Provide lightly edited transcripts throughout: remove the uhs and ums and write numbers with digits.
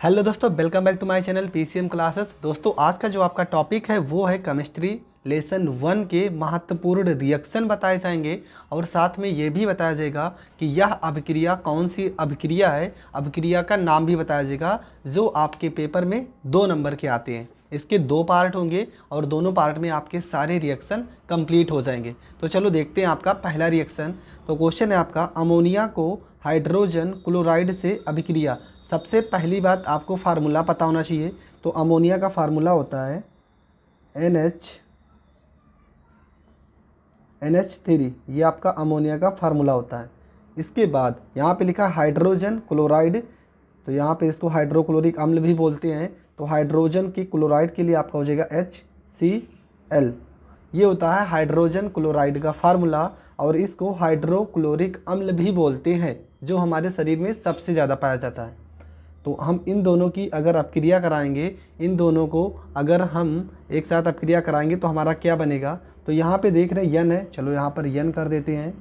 Hello दोस्तों, welcome back to my channel PCM classes. दोस्तों, आज का जो आपका टॉपिक है वो है केमिस्ट्री लेसन 1 के महत्वपूर्ण रिएक्शन बताए जाएंगे और साथ में ये भी बताया जाएगा कि यह अभिक्रिया कौन सी अभिक्रिया है। अभिक्रिया का नाम भी बताया जाएगा जो आपके पेपर में 2 नंबर के आते हैं। इसके 2 पार्ट होंगे और दोनों पार्ट में आपके सारे रिएक्शन कंप्लीट हो जाएंगे। तो चलो देखते हैं आपका पहला रिएक्शन। तो क्वेश्चन है आपका, अमोनिया को हाइड्रोजन क्लोराइड से अभिक्रिया। सबसे पहली बात आपको फार्मूला पता होना चाहिए। तो अमोनिया का फार्मूला होता है NH3। ये आपका अमोनिया का फार्मूला होता है। इसके बाद यहाँ पे लिखा हाइड्रोजन क्लोराइड, तो यहाँ पे इसको हाइड्रोक्लोरिक अम्ल भी बोलते हैं। तो हाइड्रोजन की क्लोराइड के लिए आपका हो जाएगा HCl। ये होता है हाइड्रोजन क्लोराइड का फार्मूला और इसको हाइड्रोक्लोरिक अम्ल भी बोलते हैं, जो हमारे शरीर में सबसे ज़्यादा पाया जाता है। तो हम इन दोनों की अगर अपक्रिया कराएंगे, इन दोनों को अगर हम एक साथ अपक्रिया कराएंगे तो हमारा क्या बनेगा। तो यहाँ पे देख रहे हैं यन है, चलो यहाँ पर यन कर देते हैं।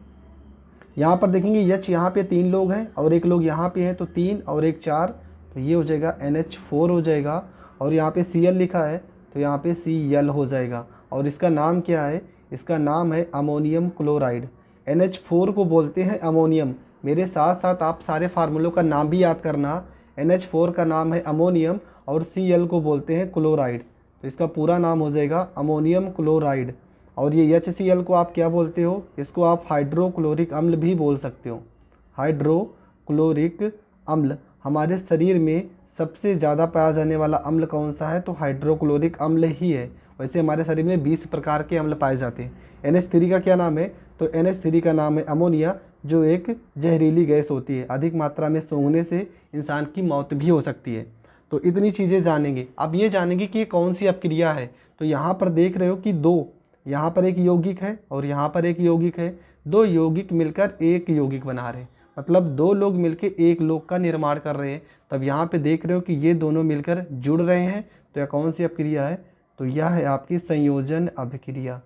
यहाँ पर देखेंगे यच, यहाँ पे 3 लोग हैं और 1 लोग यहाँ पे हैं, तो 3 और 1 4, तो ये हो जाएगा NH4 हो जाएगा। और यहाँ पे Cl लिखा है तो यहाँ पे Cl हो जाएगा। और इसका नाम क्या है, इसका नाम है अमोनियम क्लोराइड। NH4 को बोलते हैं अमोनियम। मेरे साथ साथ आप सारे फार्मूलों का नाम भी याद करना। NH4 का नाम है अमोनियम और Cl को बोलते हैं क्लोराइड। तो इसका पूरा नाम हो जाएगा अमोनियम क्लोराइड। और ये HCl को आप क्या बोलते हो, इसको आप हाइड्रोक्लोरिक अम्ल भी बोल सकते हो। हाइड्रोक्लोरिक अम्ल हमारे शरीर में सबसे ज़्यादा पाया जाने वाला अम्ल कौन सा है, तो हाइड्रोक्लोरिक अम्ल ही है। वैसे हमारे शरीर में 20 प्रकार के अम्ल पाए जाते हैं। NH3 का क्या नाम है, तो NH3 का नाम है अमोनिया, जो एक जहरीली गैस होती है। अधिक मात्रा में सूंघने से इंसान की मौत भी हो सकती है। तो इतनी चीज़ें जानेंगे। अब ये जानेंगे कि ये कौन सी अपक्रिया है। तो यहाँ पर देख रहे हो कि 2, यहाँ पर एक यौगिक है और यहाँ पर एक यौगिक है। 2 यौगिक मिलकर एक यौगिक बना रहे हैं, मतलब 2 लोग मिलकर एक लोग का निर्माण कर रहे हैं। तब यहाँ पे देख रहे हो कि ये दोनों मिलकर जुड़ रहे हैं। तो यह कौन सी अपक्रिया है, तो यह है आपकी संयोजन अभिक्रिया।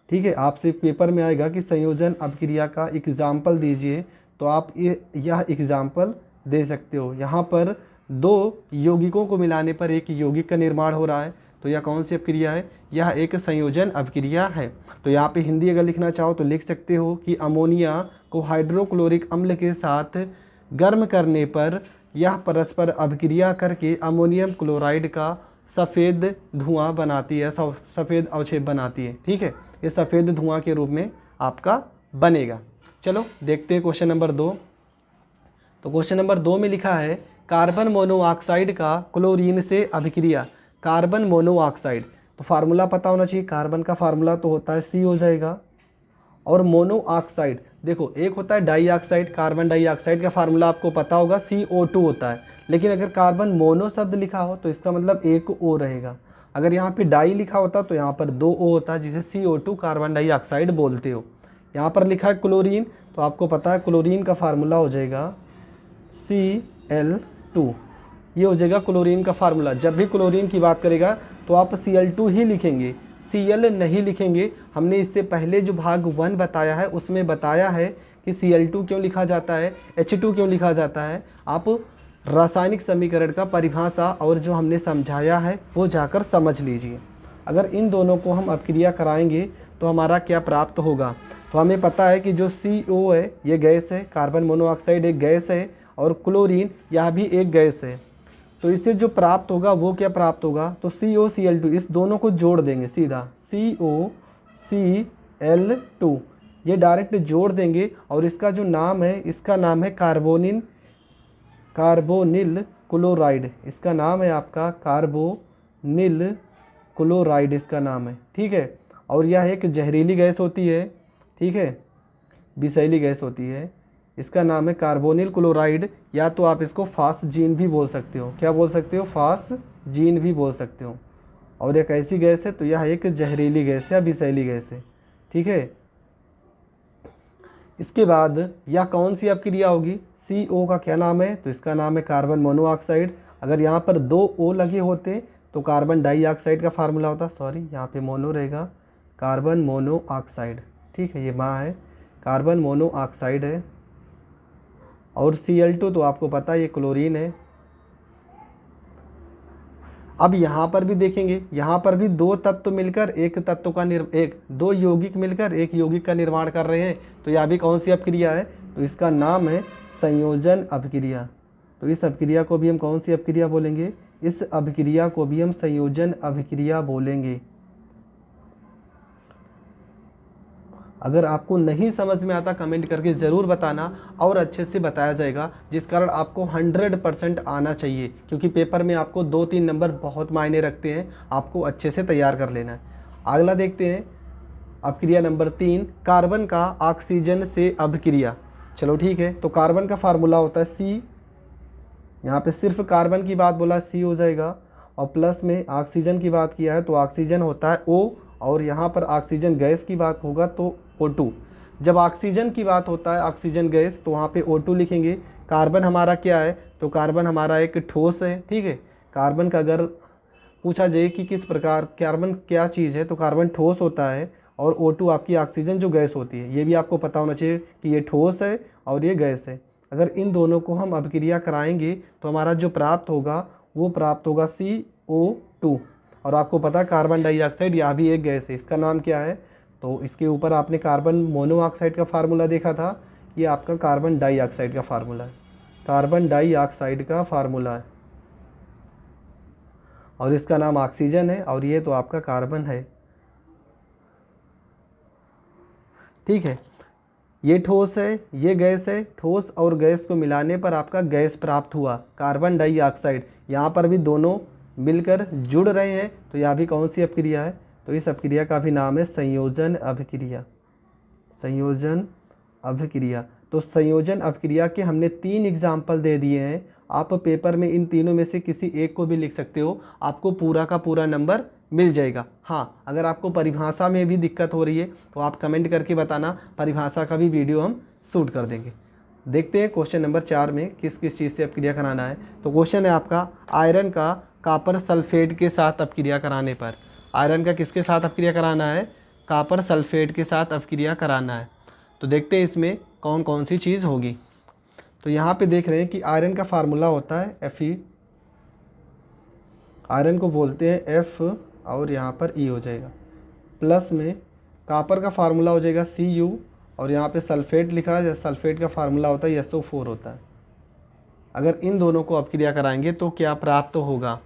ठीक है, आपसे पेपर में आएगा कि संयोजन अभिक्रिया का एग्जाम्पल दीजिए, तो आप यह एग्जाम्पल दे सकते हो। यहाँ पर 2 यौगिकों को मिलाने पर एक यौगिक का निर्माण हो रहा है। तो यह कौन सी अपक्रिया है, यह एक संयोजन अभिक्रिया है। तो यहाँ पे हिंदी अगर लिखना चाहो तो लिख सकते हो कि अमोनिया को हाइड्रोक्लोरिक अम्ल के साथ गर्म करने पर यह परस्पर अभिक्रिया करके अमोनियम क्लोराइड का सफ़ेद धुआं बनाती है, सफ़ेद अवक्षेप बनाती है। ठीक है, ये सफ़ेद धुआं के रूप में आपका बनेगा। चलो देखते हैं क्वेश्चन नंबर 2। तो क्वेश्चन नंबर 2 में लिखा है, कार्बन मोनोऑक्साइड का क्लोरीन से अभिक्रिया। कार्बन मोनोऑक्साइड, तो फार्मूला पता होना चाहिए। कार्बन का फार्मूला तो होता है C हो जाएगा। और मोनोऑक्साइड, देखो एक होता है डाइऑक्साइड, कार्बन डाइऑक्साइड का फार्मूला आपको पता होगा CO2 होता है। लेकिन अगर कार्बन मोनो शब्द लिखा हो तो इसका मतलब एक O रहेगा। अगर यहाँ पे डाई लिखा होता तो यहाँ पर 2 O होता है, जिसे CO2 कार्बन डाइऑक्साइड बोलते हो। यहाँ पर लिखा है क्लोरीन, तो आपको पता है क्लोरीन का फार्मूला हो जाएगा Cl2। ये हो जाएगा क्लोरीन का फार्मूला। जब भी क्लोरीन की बात करेगा तो आप Cl2 ही लिखेंगे, Cl नहीं लिखेंगे। हमने इससे पहले जो भाग 1 बताया है उसमें बताया है कि Cl2 क्यों लिखा जाता है, H2 क्यों लिखा जाता है। आप रासायनिक समीकरण का परिभाषा और जो हमने समझाया है वो जाकर समझ लीजिए। अगर इन दोनों को हम अपक्रिया कराएंगे तो हमारा क्या प्राप्त होगा। तो हमें पता है कि जो CO है ये गैस है, कार्बन मोनोऑक्साइड एक गैस है और क्लोरीन यह भी एक गैस है। तो इससे जो प्राप्त होगा वो क्या प्राप्त होगा, तो COCl2, इस दोनों को जोड़ देंगे सीधा, COCl2 ये डायरेक्ट जोड़ देंगे। और इसका जो नाम है, इसका नाम है कार्बोनिल क्लोराइड। इसका नाम है आपका कार्बोनिल क्लोराइड, इसका नाम है। ठीक है, और यह एक जहरीली गैस होती है। ठीक है, विषैली गैस होती है। इसका नाम है कार्बोनिल क्लोराइड, या तो आप इसको फास्जीन भी बोल सकते हो। क्या बोल सकते हो, फास्जीन भी बोल सकते हो। और एक ऐसी गैस है, तो यह एक जहरीली गैस या विषैली गैस है। ठीक है, इसके बाद यह कौन सी अपक्रिया होगी, CO का क्या नाम है, तो इसका नाम है कार्बन मोनोऑक्साइड। अगर यहाँ पर 2 O लगे होते तो कार्बन डाइऑक्साइड का फार्मूला होता, सॉरी यहाँ पे मोनो रहेगा, कार्बन मोनोऑक्साइड। ठीक है, ये माँ है, कार्बन मोनोऑक्साइड है। और Cl2 तो आपको पता है ये क्लोरीन है। अब यहाँ पर भी देखेंगे, यहाँ पर भी दो तत्व मिलकर एक तत्व का दो यौगिक मिलकर एक यौगिक का निर्माण कर रहे हैं। तो यह भी कौन सी अपक्रिया है? तो इसका नाम है संयोजन अपक्रिया। तो इस अपक्रिया को भी हम कौन सी अपक्रिया बोलेंगे? इस अपक्रिया को भी हम संयोजन अपक्रिया बोलेंगे। अगर आपको नहीं समझ में आता कमेंट करके ज़रूर बताना और अच्छे से बताया जाएगा, जिस कारण आपको 100% आना चाहिए, क्योंकि पेपर में आपको 2-3 नंबर बहुत मायने रखते हैं, आपको अच्छे से तैयार कर लेना है। अगला देखते हैं अपक्रिया नंबर 3, कार्बन का ऑक्सीजन से अपक्रिया। चलो ठीक है, तो कार्बन का फार्मूला होता है C, यहाँ पे सिर्फ कार्बन की बात बोला C हो जाएगा, और प्लस में ऑक्सीजन की बात किया है तो ऑक्सीजन होता है O, और यहाँ पर ऑक्सीजन गैस की बात होगा तो O2। जब ऑक्सीजन की बात होता है ऑक्सीजन गैस तो वहाँ पे O2 लिखेंगे। कार्बन हमारा क्या है? तो कार्बन हमारा एक ठोस है, ठीक है। कार्बन का अगर पूछा जाए कि किस प्रकार कार्बन क्या चीज़ है, तो कार्बन ठोस होता है, और O2 आपकी ऑक्सीजन जो गैस होती है। ये भी आपको पता होना चाहिए कि ये ठोस है और ये गैस है। अगर इन दोनों को हम अपक्रिया कराएंगे तो हमारा जो प्राप्त होगा वो प्राप्त होगा CO2। और आपको पता है कार्बन डाइऑक्साइड यह भी एक गैस है, इसका नाम क्या है? तो इसके ऊपर आपने कार्बन मोनोऑक्साइड का फार्मूला देखा था, ये आपका कार्बन डाइऑक्साइड का फार्मूला है, कार्बन डाइऑक्साइड का फार्मूला है, और इसका नाम ऑक्सीजन है, और ये तो आपका कार्बन है, ठीक है। ये ठोस है, ये गैस है, ठोस और गैस को मिलाने पर आपका गैस प्राप्त हुआ कार्बन डाइऑक्साइड। यहाँ पर भी दोनों मिलकर जुड़ रहे हैं, तो यह भी कौन सी अपक्रिया है? तो इस अपक्रिया का भी नाम है संयोजन अपक्रिया। संयोजन अपक्रिया। तो संयोजन अपक्रिया के हमने 3 एग्जाम्पल दे दिए हैं। आप पेपर में इन तीनों में से किसी एक को भी लिख सकते हो, आपको पूरा का पूरा नंबर मिल जाएगा। हाँ, अगर आपको परिभाषा में भी दिक्कत हो रही है तो आप कमेंट करके बताना, परिभाषा का भी वीडियो हम शूट कर देंगे। देखते हैं क्वेश्चन नंबर 4 में किस किस चीज़ से अपक्रिया कराना है। तो क्वेश्चन है आपका, आयरन का कॉपर सल्फेट के साथ अपक्रिया कराने पर। आयरन का किसके साथ अपक्रिया कराना है? कॉपर सल्फेट के साथ अपक्रिया कराना है। तो देखते हैं इसमें कौन कौन सी चीज़ होगी। तो यहाँ पे देख रहे हैं कि आयरन का फार्मूला होता है Fe, आयरन को बोलते हैं F, और यहाँ पर E हो जाएगा। प्लस में कॉपर का फार्मूला हो जाएगा Cu, और यहाँ पे सल्फेट लिखा है, सल्फेट का फार्मूला होता है SO4 होता है। अगर इन दोनों को अपक्रिया कराएंगे तो क्या प्राप्त होगा?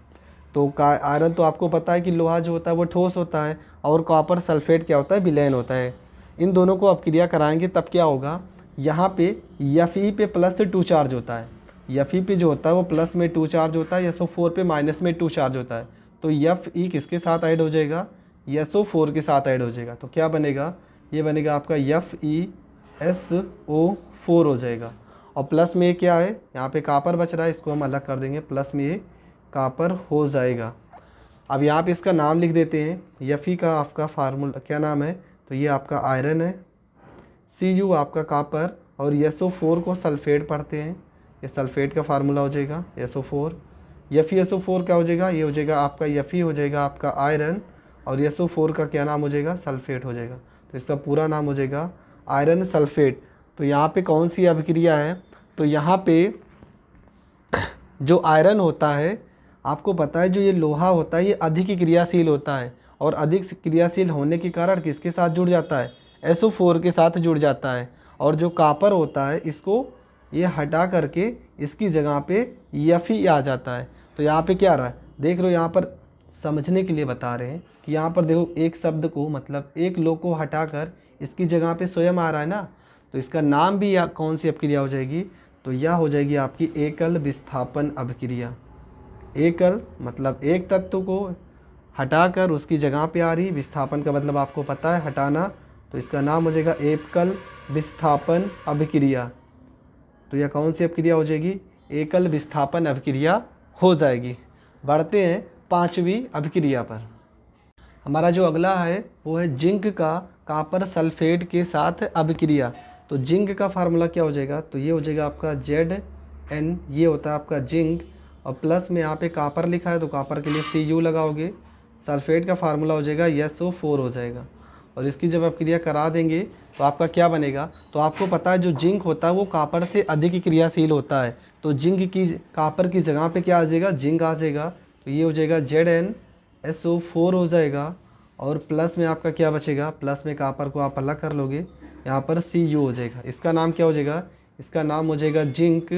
तो आयरन तो आपको पता है कि लोहा जो होता है वो ठोस होता है, और कॉपर सल्फेट क्या होता है? विलयन होता है। इन दोनों को अपक्रिया कराएंगे तब क्या होगा? यहाँ पे Fe पे प्लस से 2 चार्ज होता है, Fe पे जो होता है वो प्लस में 2 चार्ज होता है, SO4 पे माइनस में 2 चार्ज होता है। तो Fe किसके साथ ऐड हो जाएगा? SO4 के साथ ऐड हो जाएगा। तो क्या बनेगा? ये बनेगा आपका FeSO4 हो जाएगा। और प्लस में ये क्या है? यहाँ पे कॉपर बच रहा है, इसको हम अलग कर देंगे, प्लस में ये कॉपर हो जाएगा। अब यहाँ पे इसका नाम लिख देते हैं। Fe का आपका फार्मूला क्या नाम है? तो ये आपका आयरन है, Cu आपका कॉपर, और SO4 को सल्फेट पढ़ते हैं, ये सल्फेट का फार्मूला हो जाएगा SO4। FeSO4 क्या हो जाएगा? ये हो जाएगा आपका Fe हो जाएगा आपका आयरन, और SO4 का क्या नाम हो जाएगा? सल्फेट हो जाएगा। तो इसका पूरा नाम हो जाएगा आयरन सल्फेट। तो यहाँ पे कौन सी अभिक्रिया है? तो यहाँ पे जो आयरन होता है, आपको पता है जो ये लोहा होता है ये अधिक क्रियाशील होता है, और अधिक क्रियाशील होने के कारण किसके साथ जुड़ जाता है? SO4 के साथ जुड़ जाता है। और जो कॉपर होता है इसको ये हटा करके इसकी जगह पे Fe आ जाता है। तो यहाँ पे क्या रहा है? देख रहे हो, यहाँ पर समझने के लिए बता रहे हैं कि यहाँ पर देखो, एक शब्द को मतलब एक लो को हटाकर इसकी जगह पे स्वयं आ रहा है ना, तो इसका नाम भी कौन सी अपक्रिया हो जाएगी? तो यह हो जाएगी आपकी एकल विस्थापन अपक्रिया। एकल मतलब एक तत्व को हटाकर उसकी जगह पे आ रही, विस्थापन का मतलब आपको पता है हटाना, तो इसका नाम हो जाएगा एकल विस्थापन अपक्रिया। तो यह कौन सी अपक्रिया हो जाएगी? एकल विस्थापन अपक्रिया हो जाएगी। बढ़ते हैं 5वीं अपक्रिया पर। हमारा जो अगला है वो है जिंक का कॉपर सल्फेट के साथ अपक्रिया। तो जिंक का फार्मूला क्या हो जाएगा? तो ये हो जाएगा आपका Zn, ये होता है आपका जिंक, और प्लस में यहाँ पे कॉपर लिखा है तो कॉपर के लिए Cu लगाओगे। सल्फेट का फार्मूला हो जाएगा SO4 हो जाएगा। और इसकी जब अपक्रिया करा देंगे तो आपका क्या बनेगा? तो आपको पता है जो जिंक होता है वो कॉपर से अधिक क्रियाशील होता है, तो जिंक की कॉपर की जगह पे क्या आ जाएगा? जिंक आ जाएगा। तो ये हो जाएगा ZnSO4 हो जाएगा, और प्लस में आपका क्या बचेगा, प्लस में कॉपर को आप अलग कर लोगे, यहाँ पर Cu हो जाएगा। इसका नाम क्या हो जाएगा, इसका नाम हो जाएगा जिंक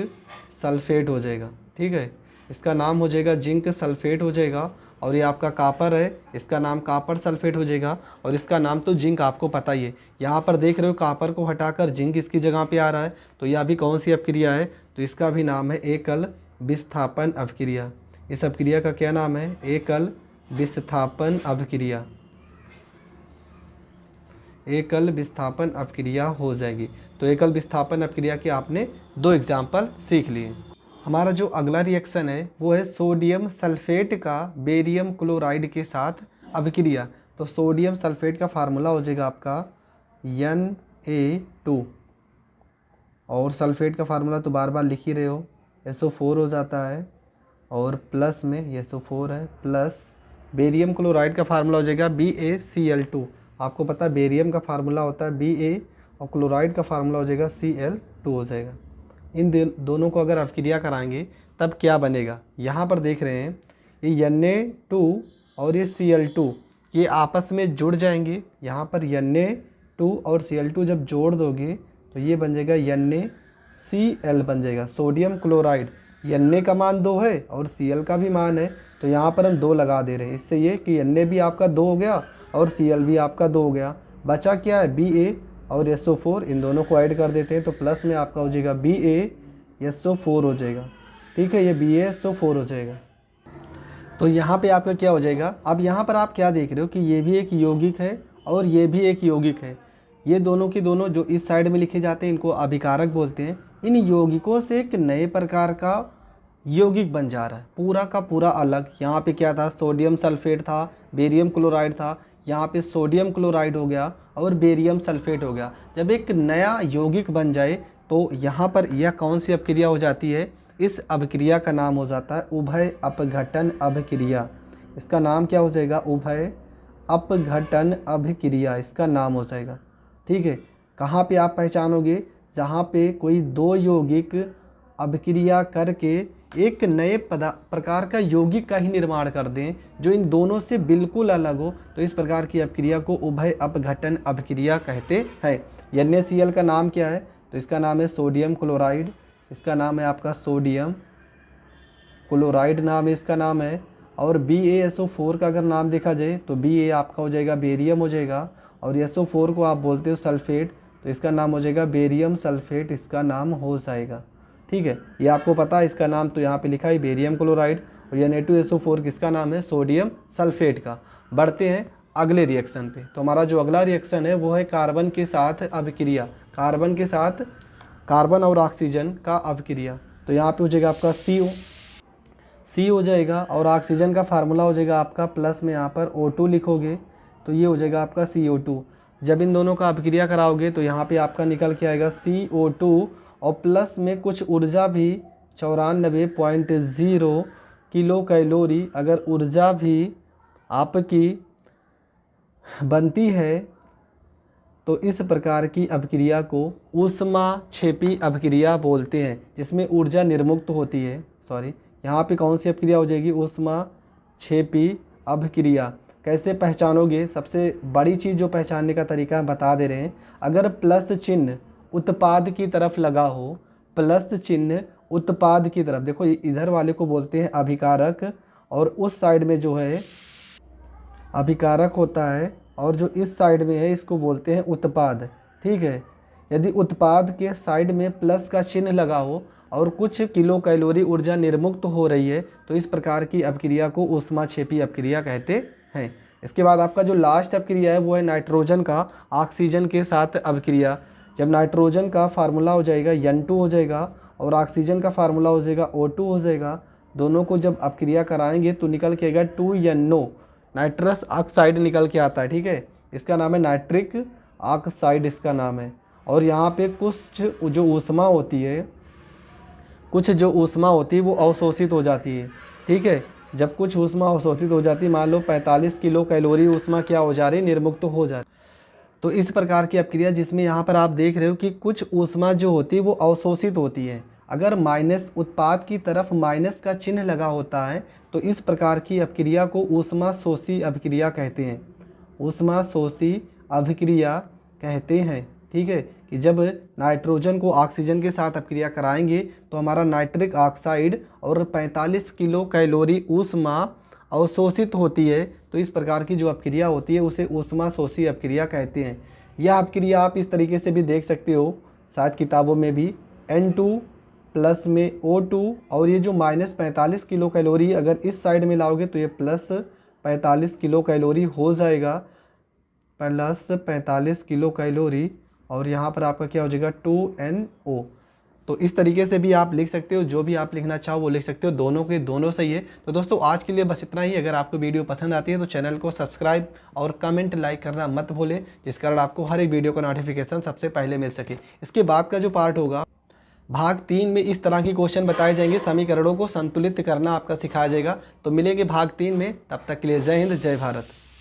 सल्फेट हो जाएगा। ठीक है, इसका नाम हो जाएगा जिंक सल्फेट हो जाएगा। और ये आपका कॉपर है, इसका नाम कॉपर सल्फेट हो जाएगा, और इसका नाम तो जिंक आपको पता ही है। यहाँ पर देख रहे हो कॉपर को हटाकर जिंक इसकी जगह पे आ रहा है, तो यह भी कौन सी अपक्रिया है, तो इसका भी नाम है एकल विस्थापन अपक्रिया। इस अपक्रिया का क्या नाम है, एकल विस्थापन अपक्रिया, एकल विस्थापन अपक्रिया हो जाएगी। तो एकल विस्थापन अपक्रिया के आपने 2 एग्जाम्पल सीख लिए। हमारा जो अगला रिएक्शन है वो है सोडियम सल्फेट का बेरियम क्लोराइड के साथ अभिक्रिया। तो सोडियम सल्फेट का फार्मूला हो जाएगा आपका Na2, और सल्फेट का फार्मूला तो बार बार लिख ही रहे हो, SO4 हो जाता है, और प्लस में SO4 है, प्लस बेरियम क्लोराइड का फार्मूला हो जाएगा BaCl2। आपको पता है बेरियम का फार्मूला होता है Ba, और क्लोराइड का फार्मूला हो जाएगा Cl2 हो जाएगा। इन दोनों को अगर अपक्रिया कराएंगे तब क्या बनेगा, यहाँ पर देख रहे हैं ये Na2 और ये Cl2 ये आपस में जुड़ जाएंगे। यहाँ पर Na2 और Cl2 जब जोड़ दोगे तो ये बन जाएगा NaCl बन जाएगा, सोडियम क्लोराइड। Na का मान 2 है और Cl का भी मान है, तो यहाँ पर हम 2 लगा दे रहे हैं। इससे ये कि Na भी आपका 2 हो गया और Cl भी आपका 2 हो गया। बचा क्या है, Ba और SO4, इन दोनों को ऐड कर देते हैं, तो प्लस में आपका हो जाएगा BaSO4 हो जाएगा। ठीक है, ये BaSO4 हो जाएगा। तो यहाँ पे आपका क्या हो जाएगा, अब यहाँ पर आप क्या देख रहे हो कि ये भी एक यौगिक है और ये भी एक यौगिक है। ये दोनों की दोनों जो इस साइड में लिखे जाते हैं इनको अभिकारक बोलते हैं। इन यौगिकों से एक नए प्रकार का यौगिक बन जा रहा है, पूरा का पूरा अलग। यहाँ पे क्या था, सोडियम सल्फेट था, बेरियम क्लोराइड था, यहाँ पे सोडियम क्लोराइड हो गया और बेरियम सल्फेट हो गया। जब एक नया यौगिक बन जाए तो यहाँ पर यह कौन सी अपक्रिया हो जाती है, इस अपक्रिया का नाम हो जाता है उभय अपघटन अभिक्रिया। इसका नाम क्या हो जाएगा, उभय अपघटन अभिक्रिया इसका नाम हो जाएगा। ठीक है, कहाँ पे आप पहचानोगे, जहाँ पे कोई 2 यौगिक अभिक्रिया करके एक नए प्रकार का यौगिक का ही निर्माण कर दें जो इन दोनों से बिल्कुल अलग हो, तो इस प्रकार की अपक्रिया को उभय अपघटन अभिक्रिया कहते हैं। NaCl का नाम क्या है, तो इसका नाम है सोडियम क्लोराइड, इसका नाम है आपका सोडियम क्लोराइड नाम है इसका नाम है। और BaSO4 का अगर नाम देखा जाए तो Ba आपका हो जाएगा बेरियम हो जाएगा, और SO4 को आप बोलते हो सल्फेट, तो इसका नाम हो जाएगा बेरियम सल्फेट इसका नाम हो जाएगा। ठीक है, ये आपको पता है, इसका नाम तो यहाँ पे लिखा है बेरियम क्लोराइड, और Na2SO4 किसका नाम है, सोडियम सल्फेट का। बढ़ते हैं अगले रिएक्शन पे। तो हमारा जो अगला रिएक्शन है वो है कार्बन के साथ अभिक्रिया, कार्बन के साथ कार्बन और ऑक्सीजन का अभिक्रिया। तो यहाँ पे हो जाएगा आपका C हो जाएगा, और ऑक्सीजन का फार्मूला हो जाएगा आपका प्लस में यहाँ पर O2 लिखोगे तो ये हो जाएगा आपका CO2। जब इन दोनों का अभिक्रिया कराओगे तो यहाँ पे आपका निकल के आएगा CO2, और प्लस में कुछ ऊर्जा भी 94.0 किलो कैलोरी अगर ऊर्जा भी आपकी बनती है, तो इस प्रकार की अभिक्रिया को ऊष्माक्षेपी अभिक्रिया बोलते हैं, जिसमें ऊर्जा निर्मुक्त होती है। यहाँ पे कौन सी अभिक्रिया हो जाएगी, ऊष्माक्षेपी अभिक्रिया। कैसे पहचानोगे, सबसे बड़ी चीज़ जो पहचानने का तरीका बता दे रहे हैं। अगर प्लस चिन्ह उत्पाद की तरफ लगा हो, प्लस चिन्ह उत्पाद की तरफ, देखो इधर वाले को बोलते हैं अभिकारक, और उस साइड में जो है अभिकारक होता है, और जो इस साइड में है इसको बोलते हैं उत्पाद। ठीक है, यदि उत्पाद के साइड में प्लस का चिन्ह लगा हो और कुछ किलो कैलोरी ऊर्जा निर्मुक्त हो रही है, तो इस प्रकार की अपक्रिया को ऊष्माक्षेपी अपक्रिया कहते हैं। इसके बाद आपका जो लास्ट अपक्रिया है वो है नाइट्रोजन का ऑक्सीजन के साथ अपक्रिया। जब नाइट्रोजन का फार्मूला हो जाएगा N2 हो जाएगा, और ऑक्सीजन का फार्मूला हो जाएगा O2 हो जाएगा। दोनों को जब अपक्रिया कराएंगे तो निकल के आएगा 2NO, नाइट्रस ऑक्साइड निकल के आता है। ठीक है, इसका नाम है नाइट्रिक ऑक्साइड इसका नाम है। और यहाँ पे कुछ जो ऊष्मा होती है वो अवशोषित हो जाती है। ठीक है, जब कुछ ऊष्मा अवशोषित हो जाती है, मान लो 45 किलो कैलोरी ऊष्मा क्या हो जा रही है, निर्मुक्त हो जा रही है। तो इस प्रकार की अपक्रिया जिसमें यहाँ पर आप देख रहे हो कि कुछ ऊष्मा जो होती है वो अवशोषित होती है, अगर माइनस उत्पाद की तरफ माइनस का चिन्ह लगा होता है तो इस प्रकार की अभिक्रिया को ऊष्माशोषी अभिक्रिया कहते हैं। ऊष्माशोषी अभिक्रिया कहते हैं। ठीक है, कि जब नाइट्रोजन को ऑक्सीजन के साथ अभिक्रिया कराएंगे तो हमारा नाइट्रिक ऑक्साइड और 45 किलो कैलोरी ऊष्मा अवशोषित होती है। तो इस प्रकार की जो अभिक्रिया होती है उसे ऊष्माशोषी अभिक्रिया कहते हैं। यह अभिक्रिया आप इस तरीके से भी देख सकते हो शायद किताबों में भी, N2 प्लस में O2 और ये जो माइनस 45 किलो कैलोरी अगर इस साइड में लाओगे तो ये प्लस 45 किलो कैलोरी हो जाएगा, प्लस 45 किलो कैलोरी, और यहाँ पर आपका क्या हो जाएगा 2NO। तो इस तरीके से भी आप लिख सकते हो, जो भी आप लिखना चाहो वो लिख सकते हो, दोनों के दोनों सही है। तो दोस्तों आज के लिए बस इतना ही। अगर आपको वीडियो पसंद आती है तो चैनल को सब्सक्राइब और कमेंट लाइक करना मत भूलें, जिस कारण आपको हर एक वीडियो का नोटिफिकेशन सबसे पहले मिल सके। इसके बाद का जो पार्ट होगा भाग 3 में इस तरह की क्वेश्चन बताए जाएंगे, समीकरणों को संतुलित करना आपका सिखाया जाएगा। तो मिलेंगे भाग 3 में, तब तक के लिए जय हिंद जय भारत।